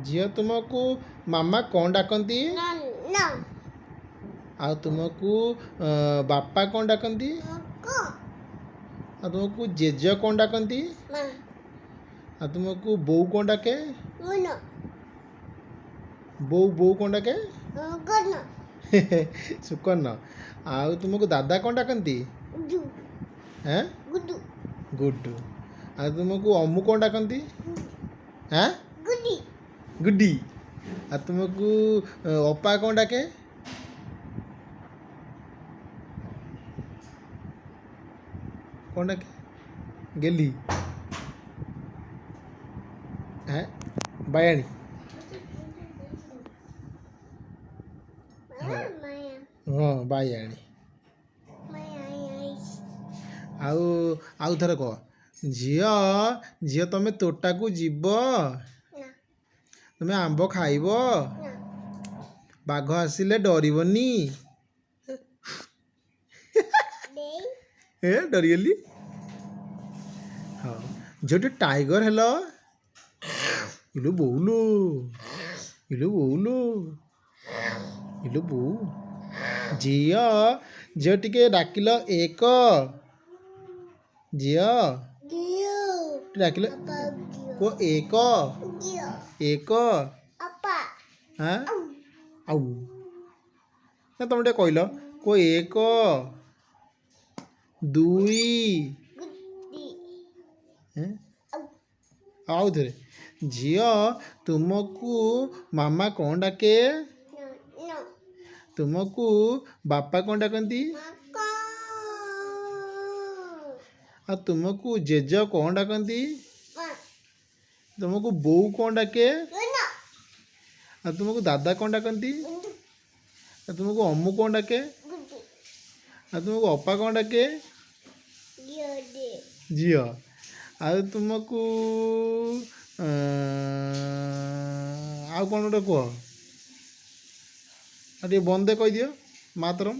झियो तुमको मामा कौन डाकती ना आ तुमको बापा कौन डाकती को आ तुमको जेज कौन डाकती मां आ तुमको बोऊ कौन डाके मुनो बोऊ बोऊ कौन डाके गनो सुकर्ण आ तुमको दादा कौन डाकती जू हैं गुडू गुड्डू आ तुमको अम्मू कौन डाकती हैं गुडी गुड्डी आ तुमको अपा कौन डाके कौन डाके गेली हैं बायाणी माया हाँ बायाणी माया आउ आउ थरे कह झियो झियो तमे तोटा को जीव ना तमे आंब खाइब ना बाघ आसिले डरबनी दे ए डरिगली हाँ झियो टाइगर हेलो इलो बोलो इलो बोलो इलो बो झियो झियो टिके डाकिल एक झियो दियो डाकिल apa दियो को एक दियो एक apa हाँ आउ ना तुम टे कहल को एक दुई गुडी हैं आउ थे झियो तुमको मामा कौन डाके no no तुमको बापा कौन डाकती mako और तुमको जेज कौन डाकती ma तुमको बोऊ कौन डाके gano और तुमको दादा कौन डाकती गुडू और तुमको अम्मू कौन डाके गुडी और तुमको अपा कौन डाके दियो दे झियो और तुमको आउ कौन गोटे कह आ बंदे कह दियो मातरम